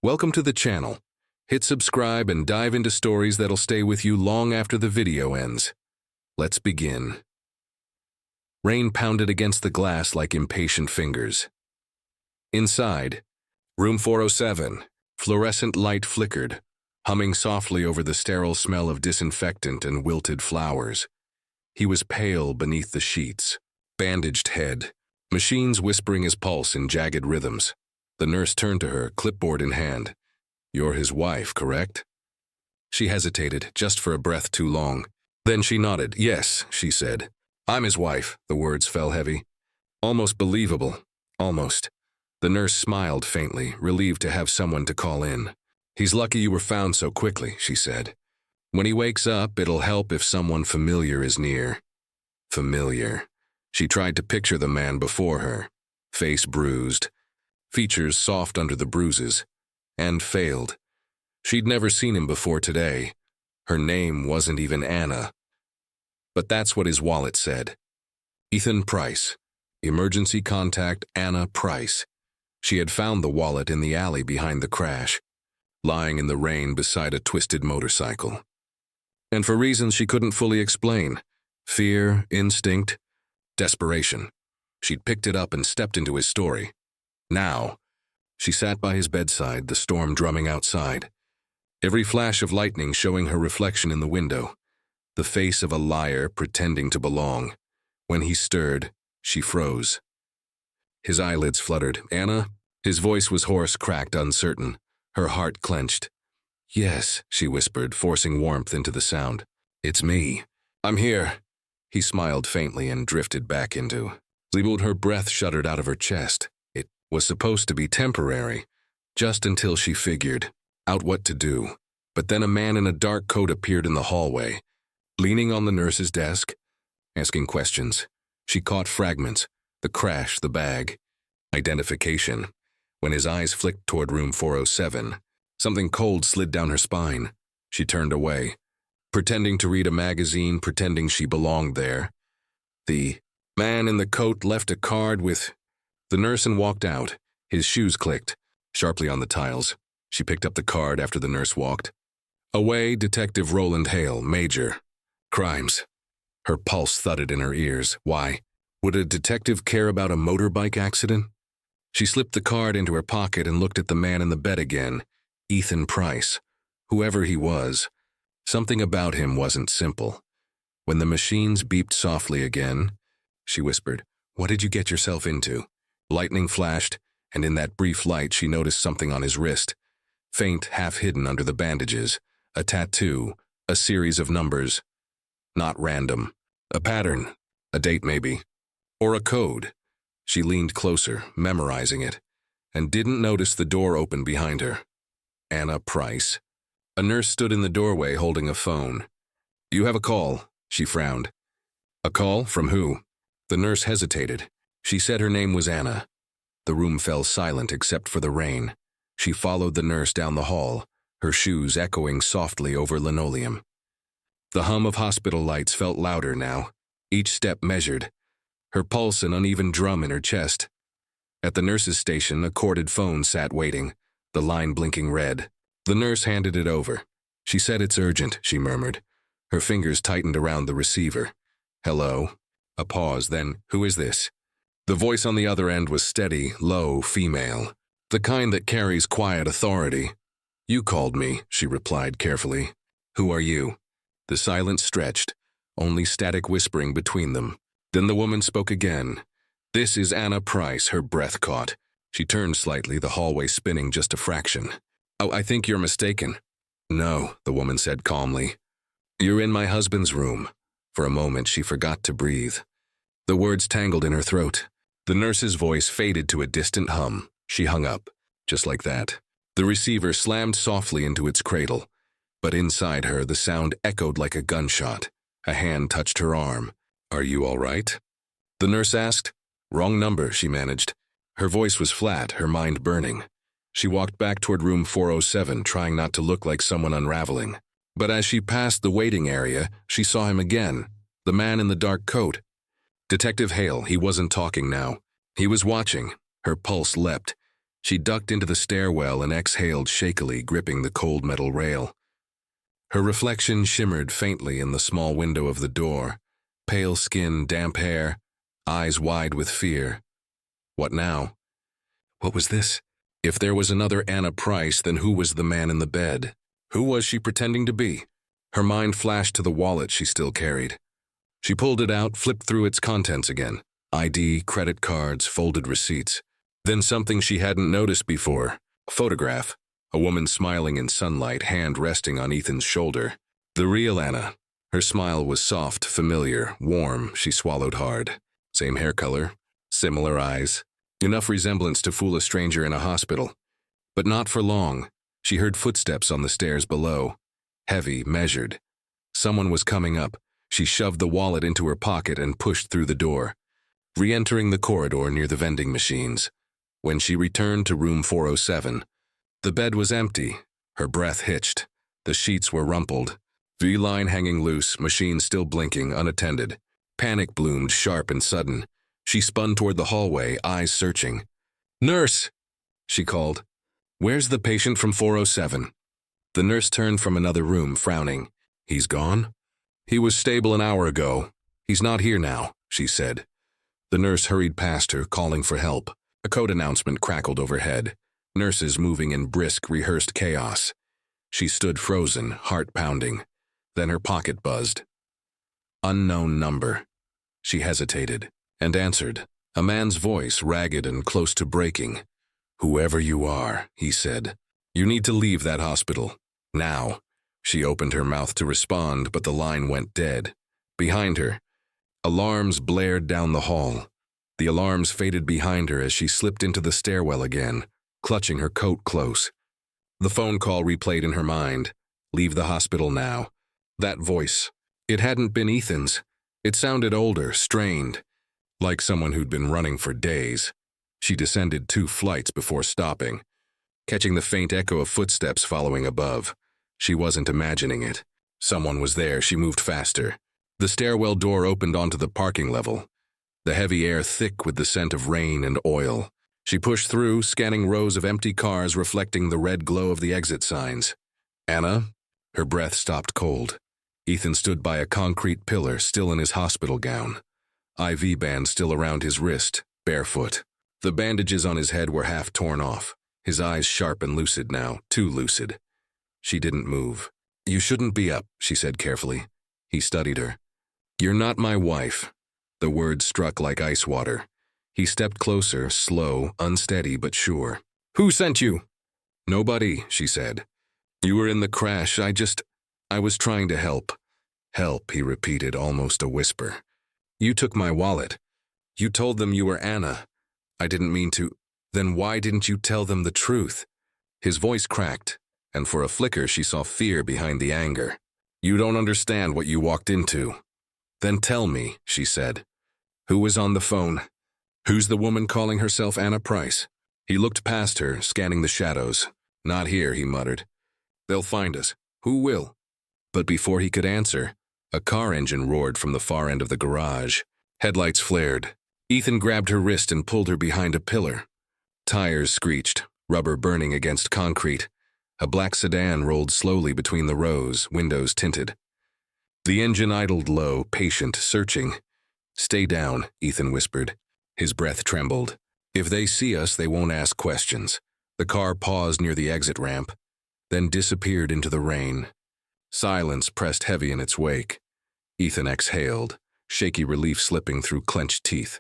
Welcome to the channel. Hit subscribe and dive into stories that'll stay with you long after the video ends. Let's begin. Rain pounded against the glass like impatient fingers. Inside, room 407, fluorescent light flickered, humming softly over the sterile smell of disinfectant and wilted flowers. He was pale beneath the sheets, bandaged head, machines whispering his pulse in jagged rhythms. The nurse turned to her, clipboard in hand. "You're his wife, correct?" She hesitated, just for a breath too long. Then she nodded. "Yes," she said. "I'm his wife." The words fell heavy. "Almost believable. Almost." The nurse smiled faintly, relieved to have someone to call in. "He's lucky you were found so quickly," she said. "When he wakes up, it'll help if someone familiar is near." Familiar. She tried to picture the man before her. Face bruised, features soft under the bruises, and failed. She'd never seen him before today. Her name wasn't even Anna. But that's what his wallet said. Ethan Price. Emergency contact Anna Price. She had found the wallet in the alley behind the crash, lying in the rain beside a twisted motorcycle. And for reasons she couldn't fully explain, fear, instinct, desperation, she'd picked it up and stepped into his story. Now, she sat by his bedside, the storm drumming outside, every flash of lightning showing her reflection in the window, the face of a liar pretending to belong. When he stirred, she froze. His eyelids fluttered. "Anna?" His voice was hoarse, cracked, uncertain. Her heart clenched. "Yes," she whispered, forcing warmth into the sound. "It's me. I'm here." He smiled faintly and drifted back into sleep. Her breath shuddered out of her chest. It was supposed to be temporary, just until she figured out what to do. But then a man in a dark coat appeared in the hallway, leaning on the nurse's desk, asking questions. She caught fragments: the crash, the bag, identification. When his eyes flicked toward room 407, something cold slid down her spine. She turned away, pretending to read a magazine, pretending she belonged there. The man in the coat left a card with the nurse and walked out. His shoes clicked sharply on the tiles. She picked up the card after the nurse walked away. Detective Roland Hale, Major. Crimes. Her pulse thudded in her ears. Why? Would a detective care about a motorbike accident? She slipped the card into her pocket and looked at the man in the bed again. Ethan Price. Whoever he was, something about him wasn't simple. When the machines beeped softly again, she whispered, "What did you get yourself into?" Lightning flashed, and in that brief light she noticed something on his wrist. Faint, half hidden under the bandages. A tattoo, a series of numbers. Not random. A pattern. A date maybe. Or a code. She leaned closer, memorizing it, and didn't notice the door open behind her. Anna Price. A nurse stood in the doorway holding a phone. "You have a call," she frowned. "A call? From who?" The nurse hesitated. She said her name was Anna. The room fell silent except for the rain. She followed the nurse down the hall, her shoes echoing softly over linoleum. The hum of hospital lights felt louder now, each step measured, her pulse an uneven drum in her chest. At the nurse's station, a corded phone sat waiting, the line blinking red. The nurse handed it over. She said, "It's urgent," she murmured. Her fingers tightened around the receiver. "Hello?" A pause, then, "Who is this?" The voice on the other end was steady, low, female, the kind that carries quiet authority. "You called me," she replied carefully. "Who are you?" The silence stretched, only static whispering between them. Then the woman spoke again. "This is Anna Price." Her breath caught. She turned slightly, the hallway spinning just a fraction. "Oh, I think you're mistaken." "No," the woman said calmly. "You're in my husband's room." For a moment she forgot to breathe. The words tangled in her throat. The nurse's voice faded to a distant hum. She hung up, just like that. The receiver slammed softly into its cradle, but inside her the sound echoed like a gunshot. A hand touched her arm. "Are you all right?" the nurse asked. "Wrong number," she managed. Her voice was flat, her mind burning. She walked back toward room 407, trying not to look like someone unraveling. But as she passed the waiting area, she saw him again, the man in the dark coat. Detective Hale. He wasn't talking now. He was watching. Her pulse leapt. She ducked into the stairwell and exhaled shakily, gripping the cold metal rail. Her reflection shimmered faintly in the small window of the door. Pale skin, damp hair, eyes wide with fear. What now? What was this? If there was another Anna Price, then who was the man in the bed? Who was she pretending to be? Her mind flashed to the wallet she still carried. She pulled it out, flipped through its contents again. ID, credit cards, folded receipts. Then something she hadn't noticed before. A photograph. A woman smiling in sunlight, hand resting on Ethan's shoulder. The real Anna. Her smile was soft, familiar, warm. She swallowed hard. Same hair color, similar eyes. Enough resemblance to fool a stranger in a hospital. But not for long. She heard footsteps on the stairs below. Heavy, measured. Someone was coming up. She shoved the wallet into her pocket and pushed through the door, re-entering the corridor near the vending machines. When she returned to room 407, the bed was empty. Her breath hitched. The sheets were rumpled. V-line hanging loose, machine still blinking, unattended. Panic bloomed, sharp and sudden. She spun toward the hallway, eyes searching. "Nurse!" she called. "Where's the patient from 407? The nurse turned from another room, frowning. "He's gone? He was stable an hour ago. He's not here now," she said. The nurse hurried past her, calling for help. A code announcement crackled overhead. Nurses moving in brisk, rehearsed chaos. She stood frozen, heart pounding. Then her pocket buzzed. Unknown number. She hesitated and answered. A man's voice, ragged and close to breaking. "Whoever you are," he said, "you need to leave that hospital. Now." She opened her mouth to respond, but the line went dead. Behind her, alarms blared down the hall. The alarms faded behind her as she slipped into the stairwell again, clutching her coat close. The phone call replayed in her mind. Leave the hospital now. That voice. It hadn't been Ethan's. It sounded older, strained, like someone who'd been running for days. She descended 2 flights before stopping, catching the faint echo of footsteps following above. She wasn't imagining it. Someone was there. She moved faster. The stairwell door opened onto the parking level, the heavy air thick with the scent of rain and oil. She pushed through, scanning rows of empty cars reflecting the red glow of the exit signs. "Anna?" Her breath stopped cold. Ethan stood by a concrete pillar, still in his hospital gown. IV band still around his wrist, barefoot. The bandages on his head were half torn off. His eyes sharp and lucid now, too lucid. She didn't move. "You shouldn't be up," she said carefully. He studied her. "You're not my wife." The words struck like ice water. He stepped closer, slow, unsteady but sure. "Who sent you?" "Nobody," she said. "You were in the crash. I was trying to help." "Help," he repeated, almost a whisper. "You took my wallet. You told them you were Anna. I didn't mean to. Then why didn't you tell them the truth?" His voice cracked, and for a flicker she saw fear behind the anger. "You don't understand what you walked into." "Then tell me," she said. "Who was on the phone? Who's the woman calling herself Anna Price?" He looked past her, scanning the shadows. "Not here," he muttered. "They'll find us. Who will?" But before he could answer, a car engine roared from the far end of the garage. Headlights flared. Ethan grabbed her wrist and pulled her behind a pillar. Tires screeched, rubber burning against concrete. A black sedan rolled slowly between the rows, windows tinted. The engine idled low, patient, searching. "Stay down," Ethan whispered. His breath trembled. "If they see us, they won't ask questions." The car paused near the exit ramp, then disappeared into the rain. Silence pressed heavy in its wake. Ethan exhaled, shaky relief slipping through clenched teeth.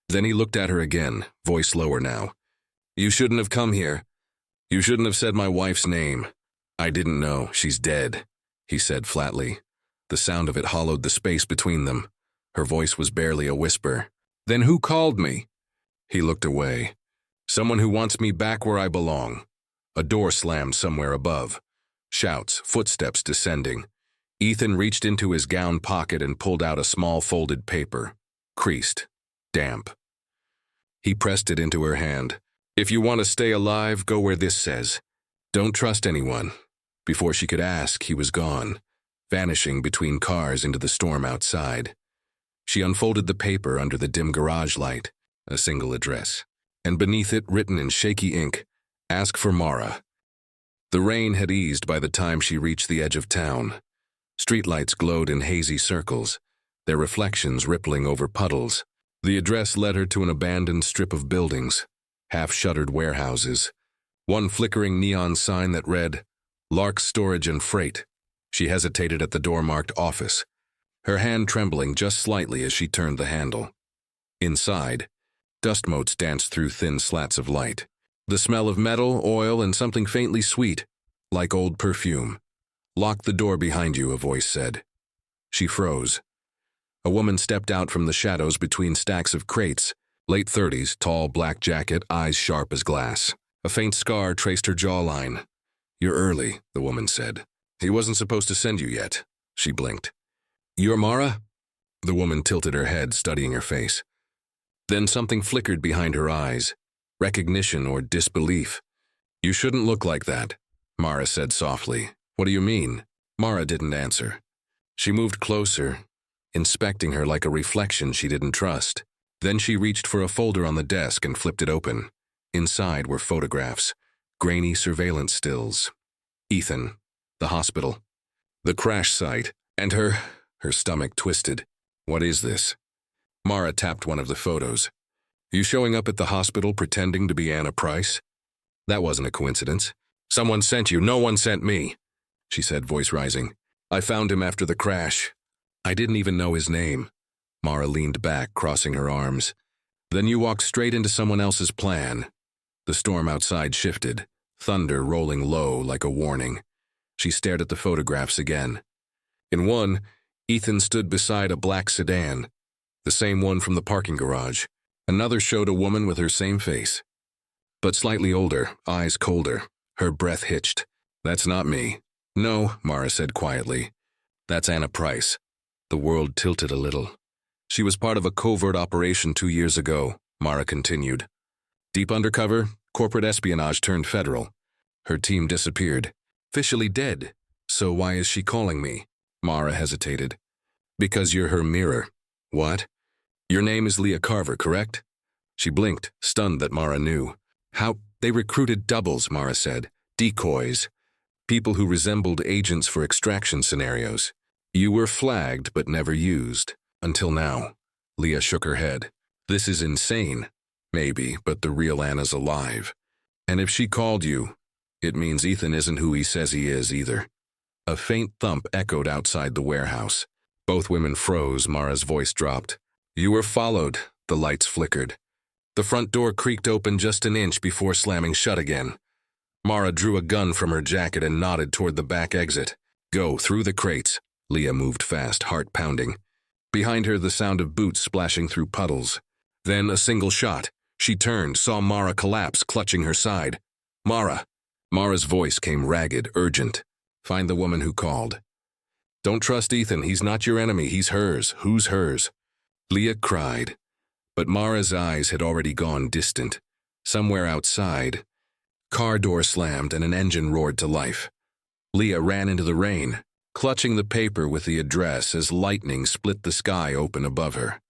Then he looked at her again, voice lower now. "You shouldn't have come here. You shouldn't have said my wife's name." "I didn't know. She's dead," he said flatly. The sound of it hollowed the space between them. Her voice was barely a whisper. "Then who called me?" He looked away. "Someone who wants me back where I belong." A door slammed somewhere above. Shouts, footsteps descending. Ethan reached into his gown pocket and pulled out a small folded paper. Creased. Damp. He pressed it into her hand. "If you want to stay alive, go where this says. Don't trust anyone." Before she could ask, he was gone, vanishing between cars into the storm outside. She unfolded the paper under the dim garage light. A single address. and beneath it, written in shaky ink, "Ask for Mara." The rain had eased by the time she reached the edge of town. Streetlights glowed in hazy circles, their reflections rippling over puddles. The address led her to an abandoned strip of buildings, half-shuttered warehouses, one flickering neon sign that read, "Lark Storage and Freight." She hesitated at the door marked "Office," her hand trembling just slightly as she turned the handle. Inside, dust motes danced through thin slats of light. The smell of metal, oil, and something faintly sweet, like old perfume. "Lock the door behind you," a voice said. She froze. A woman stepped out from the shadows between stacks of crates, late 30s, tall black jacket, eyes sharp as glass. A faint scar traced her jawline. "You're early," the woman said. "He wasn't supposed to send you yet." She blinked. "You're Mara?" The woman tilted her head, studying her face. Then something flickered behind her eyes. Recognition or disbelief. "You shouldn't look like that," Mara said softly. "What do you mean?" Mara didn't answer. She moved closer, inspecting her like a reflection she didn't trust. Then she reached for a folder on the desk and flipped it open. Inside were photographs, grainy surveillance stills. Ethan, the hospital, the crash site, and her stomach twisted. "What is this?" Mara tapped one of the photos. "You showing up at the hospital pretending to be Anna Price?" "That wasn't a coincidence. Someone sent you. No one sent me," she said, voice rising. "I found him after the crash. I didn't even know his name." Mara leaned back, crossing her arms. "Then you walked straight into someone else's plan." The storm outside shifted, thunder rolling low like a warning. She stared at the photographs again. In one, Ethan stood beside a black sedan, the same one from the parking garage. Another showed a woman with her same face, but slightly older, eyes colder. Her breath hitched. "That's not me." "No," Mara said quietly. "That's Anna Price." The world tilted a little. "She was part of a covert operation 2 years ago," Mara continued. "Deep undercover, corporate espionage turned federal. Her team disappeared. Officially dead. So why is she calling me?" Mara hesitated. "Because you're her mirror." "What?" "Your name is Leah Carver, correct?" She blinked, stunned that Mara knew. "How?" "They recruited doubles," Mara said. "Decoys. People who resembled agents for extraction scenarios. You were flagged but never used. Until now." Leah shook her head. "This is insane." "Maybe, but the real Anna's alive. And if she called you, it means Ethan isn't who he says he is either." A faint thump echoed outside the warehouse. Both women froze. Mara's voice dropped. "You were followed." The lights flickered. The front door creaked open just an inch before slamming shut again. Mara drew a gun from her jacket and nodded toward the back exit. "Go, through the crates." Leah moved fast, heart pounding. Behind her, the sound of boots splashing through puddles. Then a single shot. She turned, saw Mara collapse, clutching her side. "Mara!" Mara's voice came ragged, urgent. "Find the woman who called." "Don't trust Ethan. He's not your enemy. He's hers." "Who's hers?" Leah cried. But Mara's eyes had already gone distant. Somewhere outside, car door slammed and an engine roared to life. Leah ran into the rain, clutching the paper with the address as lightning split the sky open above her.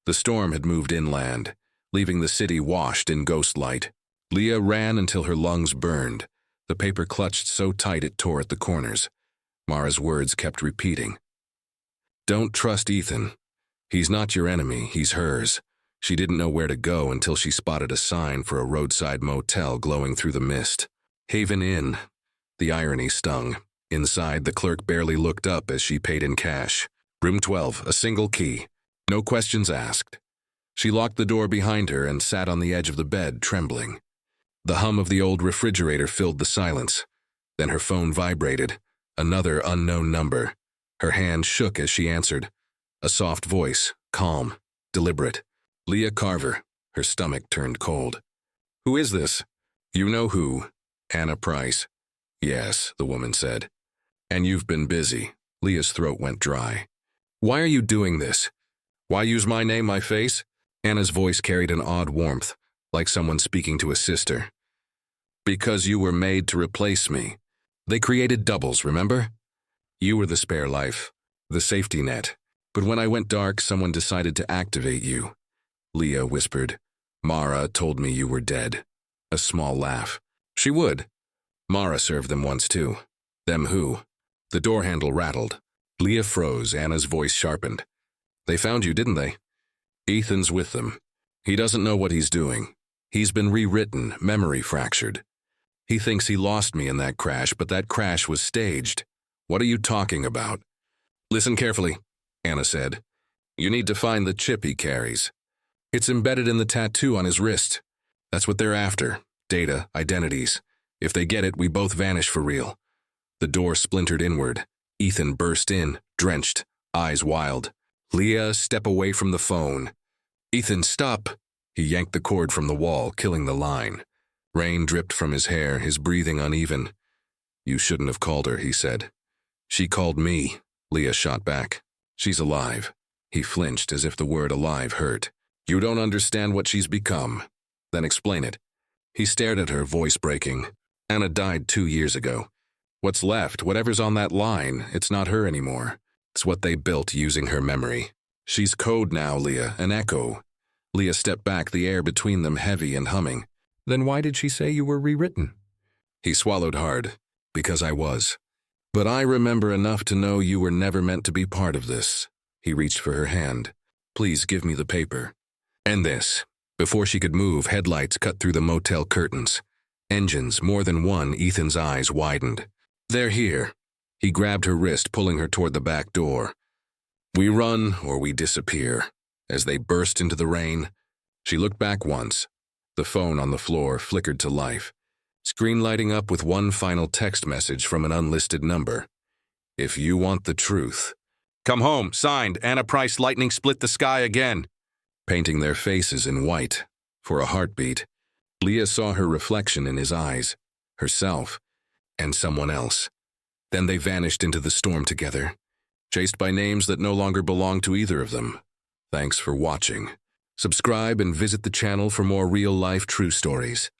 The storm had moved inland, leaving the city washed in ghost light. Leah ran until her lungs burned, the paper clutched so tight it tore at the corners. Mara's words kept repeating. "Don't trust Ethan. He's not your enemy, he's hers." She didn't know where to go until she spotted a sign for a roadside motel glowing through the mist. Haven Inn. The irony stung. Inside, the clerk barely looked up as she paid in cash. Room 12, a single key. No questions asked. She locked the door behind her and sat on the edge of the bed, trembling. The hum of the old refrigerator filled the silence. Then her phone vibrated. Another unknown number. Her hand shook as she answered. A soft voice, calm, deliberate. "Leah Carver." Her stomach turned cold. "Who is this?" "You know who. Anna Price." "Yes," the woman said. "And you've been busy." Leah's throat went dry. "Why are you doing this? Why use my name, my face?" Anna's voice carried an odd warmth, like someone speaking to a sister. "Because you were made to replace me. They created doubles, remember? You were the spare life, the safety net. But when I went dark, someone decided to activate you." Leah whispered, Mara told me you were dead. A small laugh. She would. Mara served them once too. Them who? The door handle rattled. Leah froze, Anna's voice sharpened. They found you, didn't they? Ethan's with them. He doesn't know what he's doing. He's been rewritten, memory fractured. He thinks he lost me in that crash, but that crash was staged. What are you talking about? Listen carefully, Anna said. You need to find the chip he carries. It's embedded in the tattoo on his wrist. That's what they're after. Data, identities. If they get it, we both vanish for real. The door splintered inward. Ethan burst in, drenched, eyes wild. Leah, step away from the phone. Ethan, stop. He yanked the cord from the wall, killing the line. Rain dripped from his hair, his breathing uneven. You shouldn't have called her, he said. She called me, Leah shot back. She's alive. He flinched as if the word alive hurt. You don't understand what she's become. Then explain it. He stared at her, voice breaking. Anna died 2 years ago. What's left, whatever's on that line, it's not her anymore. It's what they built using her memory. She's code now, Leah, an echo. Leah stepped back, the air between them heavy and humming. Then why did she say you were rewritten? He swallowed hard. Because I was. But I remember enough to know you were never meant to be part of this. He reached for her hand. Please give me the paper. And this. Before she could move, headlights cut through the motel curtains. Engines, more than one, Ethan's eyes widened. They're here. He grabbed her wrist, pulling her toward the back door. We run or we disappear. As they burst into the rain, she looked back once. The phone on the floor flickered to life. Screen lighting up with one final text message from an unlisted number. If you want the truth. Come home, signed, Anna Price, lightning split the sky again. Painting their faces in white. For a heartbeat. Leah saw her reflection in his eyes. Herself. And someone else. Then they vanished into the storm together. Chased by names that no longer belonged to either of them. Thanks for watching. Subscribe and visit the channel for more real-life true stories.